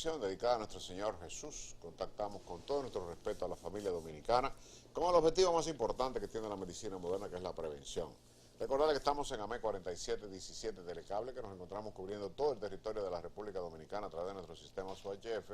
edición dedicada a nuestro Señor Jesús. Contactamos con todo nuestro respeto a la familia dominicana con el objetivo más importante que tiene la medicina moderna, que es la prevención. Recordarles que estamos en AME 4717 Telecable, que nos encontramos cubriendo todo el territorio de la República Dominicana a través de nuestro sistema UHF,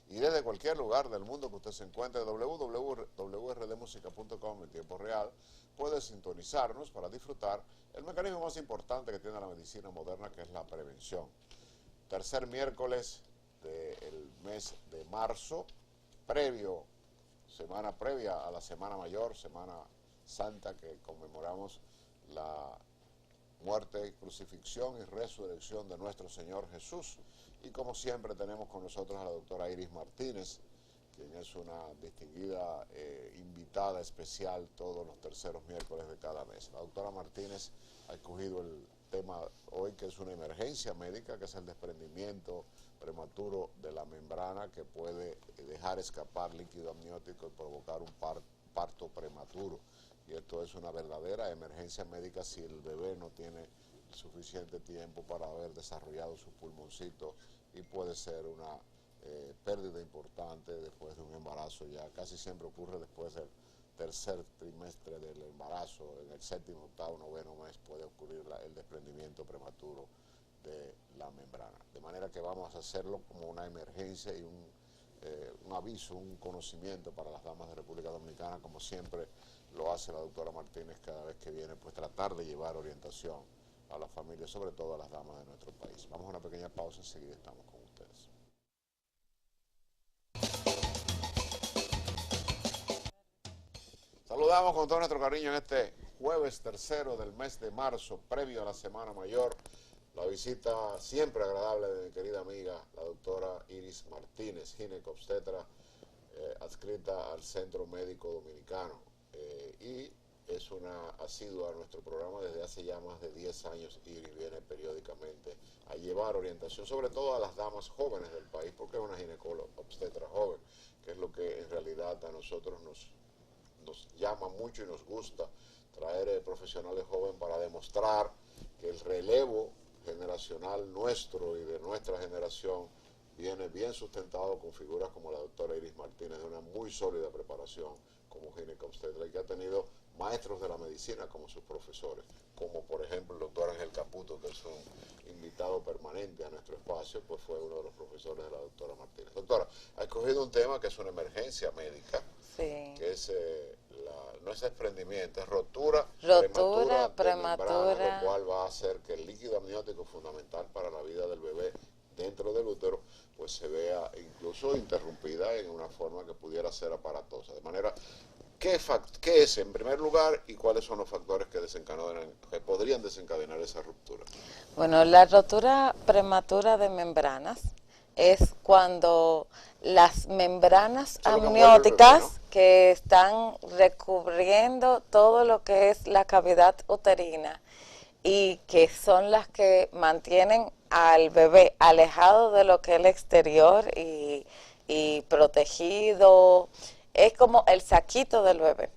y desde cualquier lugar del mundo que usted se encuentre, www.rdmusica.com en tiempo real, puede sintonizarnos para disfrutar el mecanismo más importante que tiene la medicina moderna, que es la prevención. Tercer miércoles del mes de marzo, semana previa a la Semana Mayor, Semana Santa, que conmemoramos la muerte, crucifixión y resurrección de nuestro Señor Jesús. Y como siempre tenemos con nosotros a la doctora Iris Martínez, quien es una distinguida invitada especial todos los terceros miércoles de cada mes. La doctora Martínez ha escogido el tema hoy, que es una emergencia médica, que es el desprendimiento prematuro de la membrana, que puede dejar escapar líquido amniótico y provocar un parto prematuro. Y esto es una verdadera emergencia médica si el bebé no tiene suficiente tiempo para haber desarrollado su pulmoncito, y puede ser una pérdida importante después de un embarazo. Ya casi siempre ocurre después del tercer trimestre del embarazo. En el séptimo, octavo, noveno mes puede ocurrir el desprendimiento prematuro de la membrana. De manera que vamos a hacerlo como una emergencia y un aviso, un conocimiento para las damas de República Dominicana, como siempre lo hace la doctora Martínez cada vez que viene, pues tratar de llevar orientación a la familia, sobre todo a las damas de nuestro país. Vamos a una pequeña pausa, enseguida estamos con ustedes. Saludamos con todo nuestro cariño en este jueves tercero del mes de marzo, previo a la Semana Mayor, la visita siempre agradable de mi querida amiga, la doctora Iris Martínez, ginecobstetra, adscrita al Centro Médico Dominicano, y es una asidua a nuestro programa desde hace ya más de 10 años. Iris viene periódicamente a llevar orientación, sobre todo a las damas jóvenes del país, porque es una ginecobstetra joven, que es lo que en realidad a nosotros nos llama mucho y nos gusta, traer profesionales jóvenes para demostrar que el relevo generacional nuestro y de nuestra generación viene bien sustentado con figuras como la doctora Iris Martínez, de una muy sólida preparación como ginecobstetra, y que ha tenido maestros de la medicina como sus profesores, como por ejemplo el doctor Ángel Caputo, que es un invitado permanente a nuestro espacio, pues fue uno de los profesores de la doctora Martínez. Doctora, ha escogido un tema que es una emergencia médica, sí, que es no es desprendimiento, es rotura prematura, lo cual va a hacer que el líquido amniótico fundamental para la vida del bebé dentro del útero pues se vea incluso interrumpida en una forma que pudiera ser aparatosa. De manera, ¿qué es en primer lugar y cuáles son los factores que podrían desencadenar esa ruptura? Bueno, la rotura prematura de membranas es cuando las membranas amnióticas, ¿no?, que están recubriendo todo lo que es la cavidad uterina y que son las que mantienen al bebé alejado de lo que es el exterior y protegido, es como el saquito del bebé.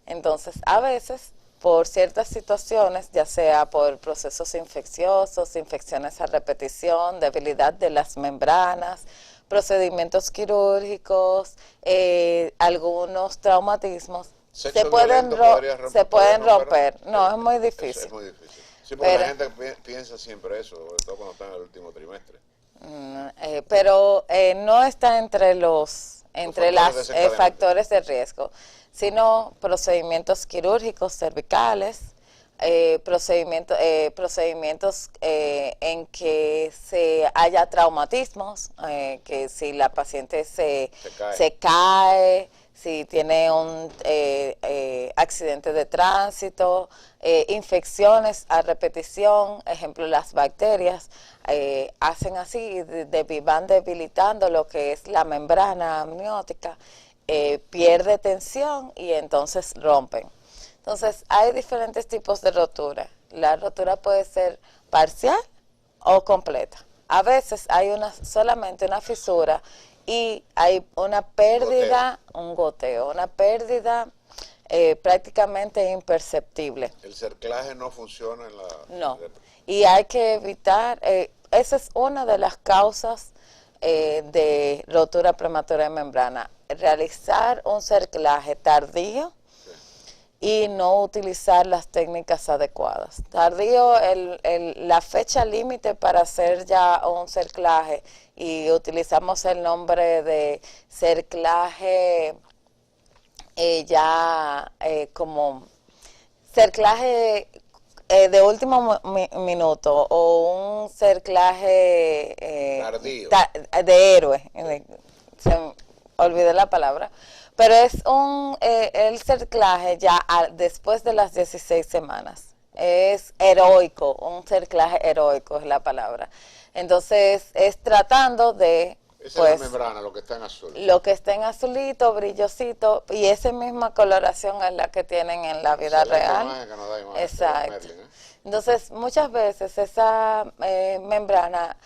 Entonces, a veces, por ciertas situaciones, ya sea por procesos infecciosos, infecciones a repetición, debilidad de las membranas, procedimientos quirúrgicos, algunos traumatismos, se pueden romper. No, es muy difícil. Es muy difícil. Sí, porque la gente piensa siempre eso, sobre todo cuando está en el último trimestre. Pero no está entre los factores de riesgo, sino procedimientos quirúrgicos cervicales, procedimientos en que se haya traumatismos, que si la paciente se cae, si tiene un accidente de tránsito, infecciones a repetición, ejemplo las bacterias, hacen así y van debilitando lo que es la membrana amniótica, pierde tensión y entonces rompen. Entonces hay diferentes tipos de rotura. La rotura puede ser parcial o completa. A veces hay solamente una fisura y hay una pérdida, un goteo, una pérdida prácticamente imperceptible. ¿El cerclaje no funciona en la...? No, y hay que evitar, esa es una de las causas de rotura prematura de membrana. Realizar un cerclaje tardío y no utilizar las técnicas adecuadas. Tardío, la fecha límite para hacer ya un cerclaje, y utilizamos el nombre de cerclaje como cerclaje de último minuto, o un cerclaje de héroe, se me olvidé la palabra, pero es el cerclaje ya después de las 16 semanas. Es heroico, un cerclaje heroico es la palabra. Entonces es tratando de... Esa es la membrana, lo que está en azul. Lo que está en azulito, brillosito, y esa misma coloración es la que tienen en la vida real. Que nos da imagen. Exacto. Merlin, Entonces, muchas veces esa membrana,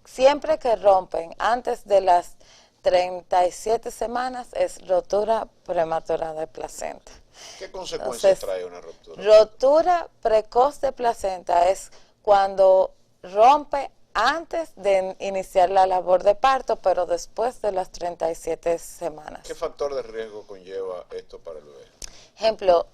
siempre que rompen antes de las 37 semanas, es rotura prematura de placenta. ¿Qué consecuencias trae una ruptura? Rotura precoz de placenta es cuando rompe antes de iniciar la labor de parto, pero después de las 37 semanas. ¿Qué factor de riesgo conlleva esto para el bebé? Ejemplo,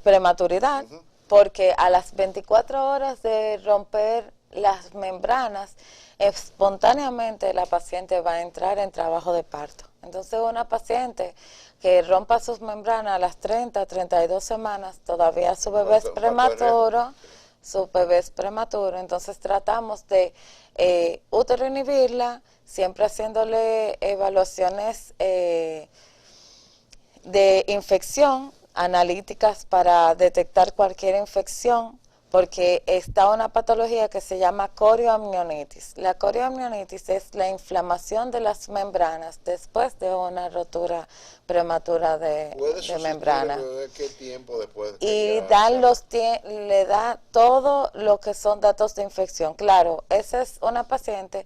prematuridad, porque a las 24 horas de romper las membranas, espontáneamente la paciente va a entrar en trabajo de parto. Entonces, una paciente que rompa sus membranas a las 30, 32 semanas, todavía su bebé es prematuro. Su bebé es prematuro, entonces tratamos de útero inhibirla, siempre haciéndole evaluaciones de infección, analíticas para detectar cualquier infección, porque está una patología que se llama corioamnionitis. La corioamnionitis es la inflamación de las membranas después de una rotura prematura de membrana. ¿Puede bebé qué tiempo después? Y le da todo lo que son datos de infección. Claro, esa es una paciente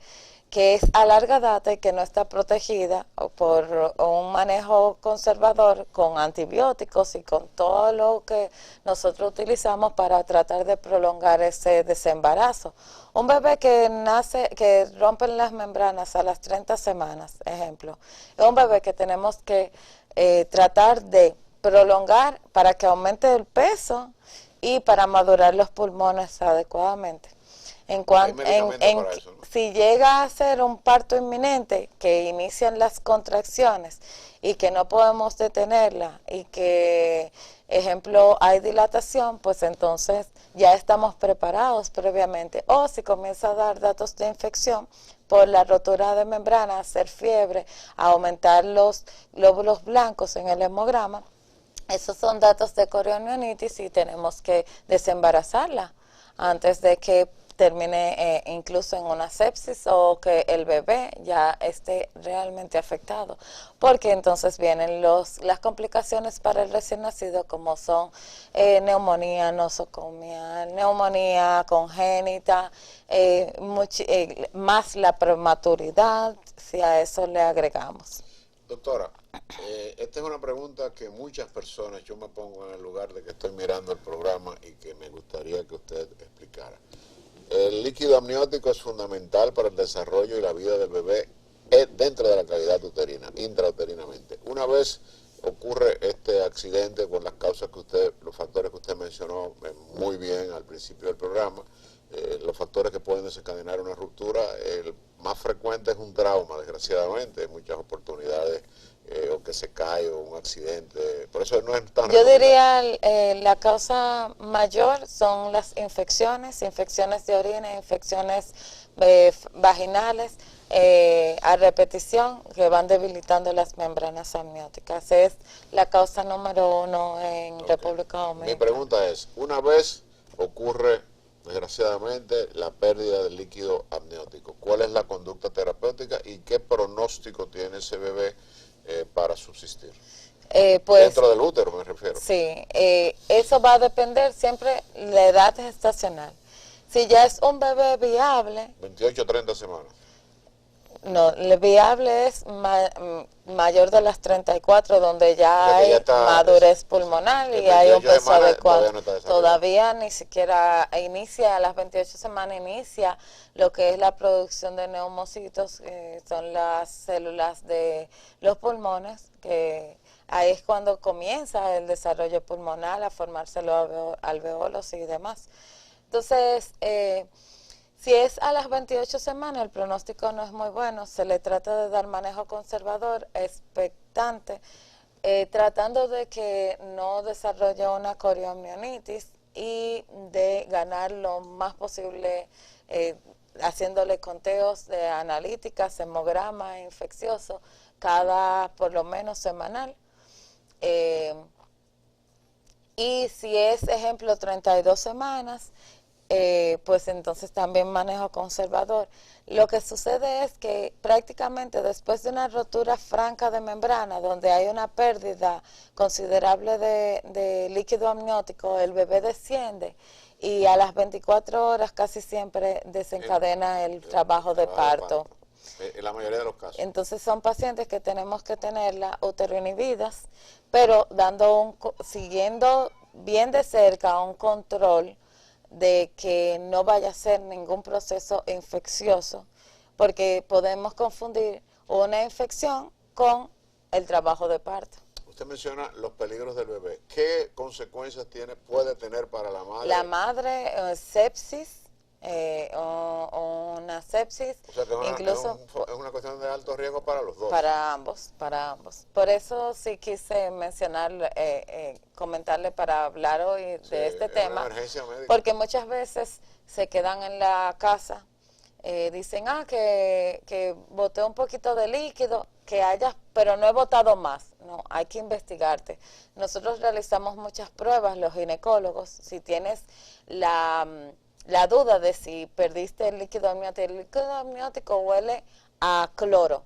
que es a larga data y que no está protegida por un manejo conservador con antibióticos y con todo lo que nosotros utilizamos para tratar de prolongar ese desembarazo. Un bebé que rompen las membranas a las 30 semanas, ejemplo, es un bebé que tenemos que tratar de prolongar para que aumente el peso y para madurar los pulmones adecuadamente. Si llega a ser un parto inminente, que inician las contracciones y que no podemos detenerla y que, ejemplo, hay dilatación, pues entonces ya estamos preparados previamente. O si comienza a dar datos de infección por la rotura de membrana, hacer fiebre, aumentar los glóbulos blancos en el hemograma, esos son datos de corioamnionitis y tenemos que desembarazarla antes de que termine incluso en una sepsis o que el bebé ya esté realmente afectado, porque entonces vienen las complicaciones para el recién nacido, como son neumonía nosocomial, neumonía congénita, más la prematuridad, si a eso le agregamos. Doctora, esta es una pregunta que muchas personas, yo me pongo en el lugar de que estoy mirando el programa y que me gustaría que usted explicara. El líquido amniótico es fundamental para el desarrollo y la vida del bebé dentro de la cavidad uterina, intrauterinamente. Una vez ocurre este accidente con las causas los factores que usted mencionó muy bien al principio del programa, los factores que pueden desencadenar una ruptura, el más frecuente es un trauma, desgraciadamente, en muchas oportunidades, o que se cae o un accidente, por eso no es tan... Yo diría la causa mayor son las infecciones de orina, infecciones vaginales a repetición que van debilitando las membranas amnióticas. Es la causa número 1 en República Dominicana. Mi pregunta es, una vez ocurre desgraciadamente la pérdida del líquido amniótico, ¿cuál es la conducta terapéutica y qué pronóstico tiene ese bebé para subsistir? Dentro del útero me refiero. Sí, eso va a depender siempre de la edad gestacional. Si ya es un bebé viable... 28 o 30 semanas. No, el viable es mayor de las 34, donde ya hay madurez pulmonar y hay un peso adecuado. Todavía ni siquiera inicia, a las 28 semanas inicia lo que es la producción de neumocitos, que son las células de los pulmones, que ahí es cuando comienza el desarrollo pulmonar, a formarse los alveolos y demás. Entonces, si es a las 28 semanas, el pronóstico no es muy bueno. Se le trata de dar manejo conservador, expectante, tratando de que no desarrolle una coriomionitis y de ganar lo más posible, haciéndole conteos de analíticas, hemograma infeccioso, cada por lo menos semanal. Y si es, ejemplo, 32 semanas, pues entonces también manejo conservador. Lo que sucede es que prácticamente después de una rotura franca de membrana, donde hay una pérdida considerable de líquido amniótico, el bebé desciende y a las 24 horas casi siempre desencadena el trabajo de parto. En la mayoría de los casos. Entonces son pacientes que tenemos que tenerla uteroinhibidas, pero siguiendo bien de cerca un control de que no vaya a ser ningún proceso infeccioso, porque podemos confundir una infección con el trabajo de parto. Usted menciona los peligros del bebé. ¿Qué consecuencias puede tener para la madre? La madre, sepsis, o una sepsis, o sea que incluso es una cuestión de alto riesgo para los dos. Para ambos. Por eso sí quise mencionar, comentarle para hablar hoy de este tema, una emergencia médica. Porque muchas veces se quedan en la casa, dicen, que boté un poquito de líquido, pero no he botado más. No, hay que investigarte. Nosotros realizamos muchas pruebas, los ginecólogos. Si tienes la duda de si perdiste el líquido amniótico huele a cloro.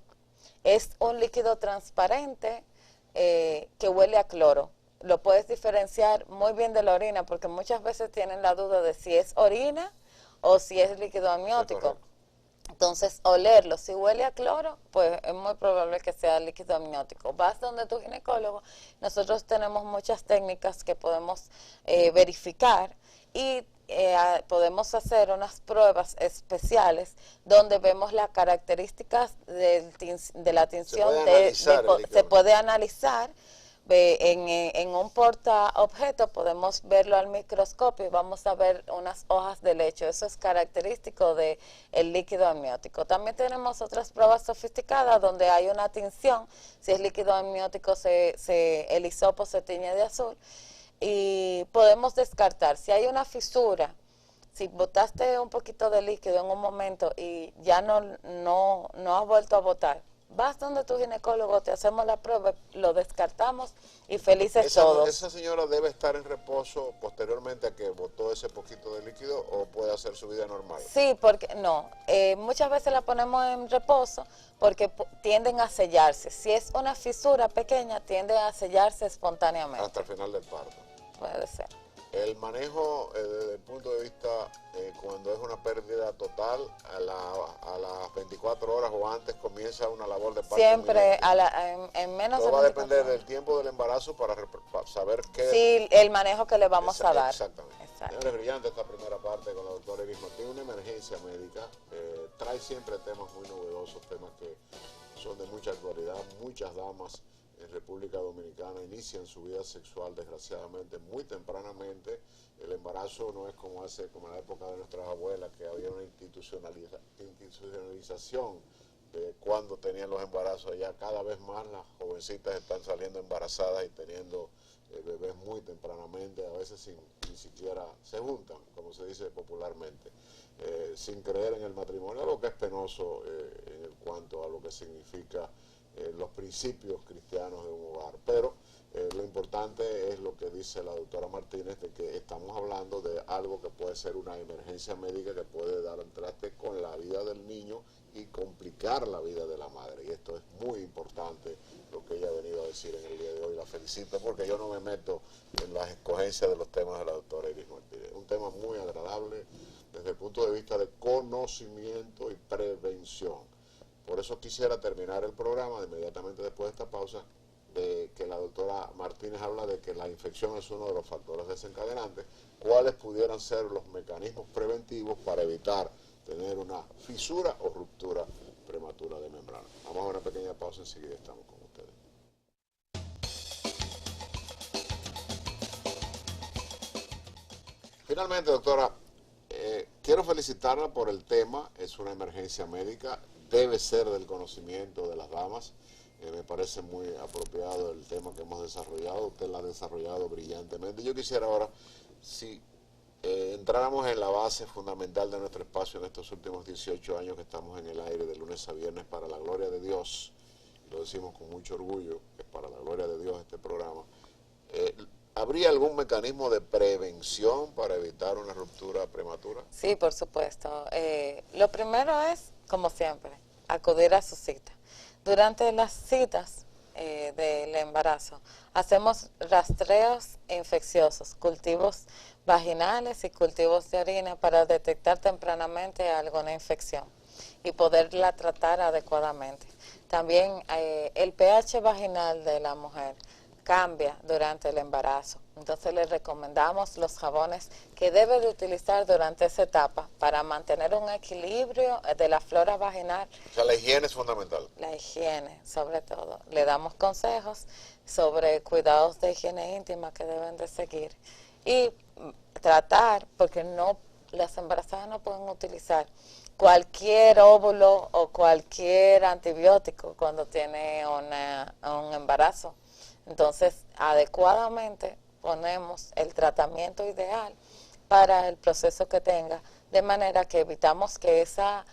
Es un líquido transparente que huele a cloro. Lo puedes diferenciar muy bien de la orina, porque muchas veces tienen la duda de si es orina o si es líquido amniótico. Entonces, olerlo, si huele a cloro, pues es muy probable que sea líquido amniótico. Vas donde tu ginecólogo, nosotros tenemos muchas técnicas que podemos verificar y podemos hacer unas pruebas especiales donde vemos las características de la tinción, se puede analizar. En un portaobjeto podemos verlo al microscopio y vamos a ver unas hojas de lecho. Eso es característico del líquido amniótico. También tenemos otras pruebas sofisticadas donde hay una tinción. Si es líquido amniótico, el hisopo se tiñe de azul. Y podemos descartar. Si hay una fisura, si botaste un poquito de líquido en un momento y ya no has vuelto a botar, vas donde tu ginecólogo, te hacemos la prueba, lo descartamos y felices todos. ¿Esa señora debe estar en reposo posteriormente a que botó ese poquito de líquido o puede hacer su vida normal? Sí, porque muchas veces la ponemos en reposo porque tienden a sellarse. Si es una fisura pequeña, tiende a sellarse espontáneamente. Hasta el final del parto. Puede ser. El manejo desde el punto de vista cuando es una pérdida total, a las 24 horas o antes comienza una labor de parto. Siempre en menos Todo va a depender del tiempo del embarazo para saber qué... Sí, el manejo que le vamos a dar. Exactamente. Es brillante esta primera parte con la doctora Iris Martín. Una emergencia médica trae siempre temas muy novedosos, temas que son de mucha actualidad. Muchas damas en República Dominicana inician su vida sexual desgraciadamente muy tempranamente. El embarazo no es como en la época de nuestras abuelas, que había una institucionalización de cuando tenían los embarazos. Ya cada vez más las jovencitas están saliendo embarazadas y teniendo bebés muy tempranamente, a veces ni siquiera se juntan, como se dice popularmente, sin creer en el matrimonio, algo que es penoso en cuanto a lo que significa los principios cristianos de un hogar. Pero lo importante es lo que dice la doctora Martínez, de que estamos hablando de algo que puede ser una emergencia médica que puede dar al traste con la vida del niño y complicar la vida de la madre. Y esto es muy importante, lo que ella ha venido a decir en el día de hoy. La felicito porque yo no me meto en las escogencias de los temas de la doctora Iris Martínez. Un tema muy agradable desde el punto de vista de conocimiento y prevención. Por eso quisiera terminar el programa inmediatamente después de esta pausa, de que la doctora Martínez habla de que la infección es uno de los factores desencadenantes, cuáles pudieran ser los mecanismos preventivos para evitar tener una fisura o ruptura prematura de membrana. Vamos a una pequeña pausa, enseguida estamos con ustedes. Finalmente, doctora, quiero felicitarla por el tema, es una emergencia médica, debe ser del conocimiento de las damas. Me parece muy apropiado el tema que hemos desarrollado, usted lo ha desarrollado brillantemente. Yo quisiera ahora, si entráramos en la base fundamental de nuestro espacio en estos últimos 18 años que estamos en el aire de lunes a viernes para la gloria de Dios, lo decimos con mucho orgullo, que es para la gloria de Dios este programa, ¿habría algún mecanismo de prevención para evitar una ruptura prematura? Sí, por supuesto. Lo primero es, como siempre, acudir a su cita. Durante las citas del embarazo, hacemos rastreos infecciosos, cultivos vaginales y cultivos de orina para detectar tempranamente alguna infección y poderla tratar adecuadamente. También el pH vaginal de la mujer cambia durante el embarazo. Entonces le recomendamos los jabones que debe de utilizar durante esa etapa para mantener un equilibrio de la flora vaginal. O sea, la higiene es fundamental. La higiene, sobre todo. Le damos consejos sobre cuidados de higiene íntima que deben de seguir. Y tratar, porque las embarazadas no pueden utilizar cualquier óvulo o cualquier antibiótico cuando tiene un embarazo. Entonces, adecuadamente ponemos el tratamiento ideal para el proceso que tenga, de manera que evitamos que esa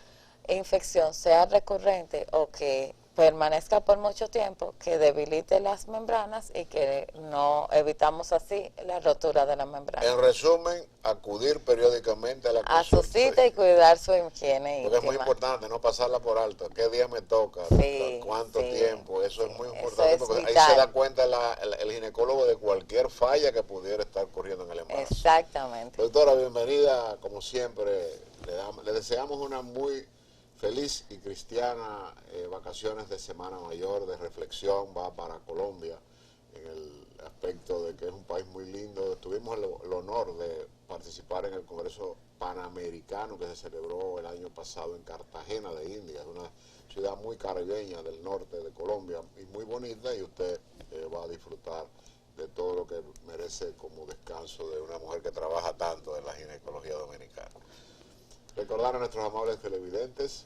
infección sea recurrente o que permanezca por mucho tiempo, que debilite las membranas y que no evitamos así la rotura de la membrana. En resumen, acudir periódicamente a la consulta. A su cita y cuidar su higiene íntima. Porque es muy importante no pasarla por alto. ¿Qué día me toca? Sí, ¿Cuánto sí, tiempo? Eso sí, es muy eso importante es porque vital. ahí se da cuenta el ginecólogo de cualquier falla que pudiera estar ocurriendo en el embarazo. Exactamente. Doctora, bienvenida, como siempre. Le deseamos una muy feliz y cristiana vacaciones de Semana Mayor, de reflexión. Va para Colombia en el aspecto de que es un país muy lindo. Tuvimos el honor de participar en el Congreso Panamericano que se celebró el año pasado en Cartagena de Indias, una ciudad muy caribeña del norte de Colombia y muy bonita, y usted va a disfrutar de todo lo que merece como descanso de una mujer que trabaja tanto en la ginecología dominicana. Recordar a nuestros amables televidentes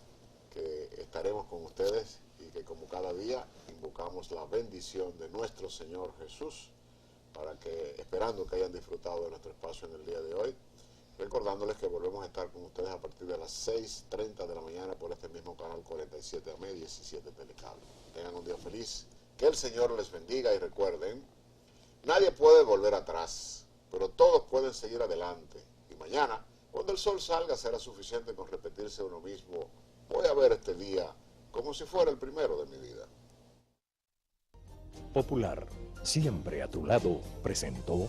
que estaremos con ustedes y que como cada día invocamos la bendición de nuestro Señor Jesús para que, esperando que hayan disfrutado de nuestro espacio en el día de hoy, recordándoles que volvemos a estar con ustedes a partir de las 6:30 de la mañana por este mismo canal 47 AM 17 Telecable. Tengan un día feliz, que el Señor les bendiga y recuerden, nadie puede volver atrás, pero todos pueden seguir adelante. Y mañana, cuando el sol salga, será suficiente con repetirse uno mismo: voy a ver este día como si fuera el primero de mi vida. Popular, siempre a tu lado, presentó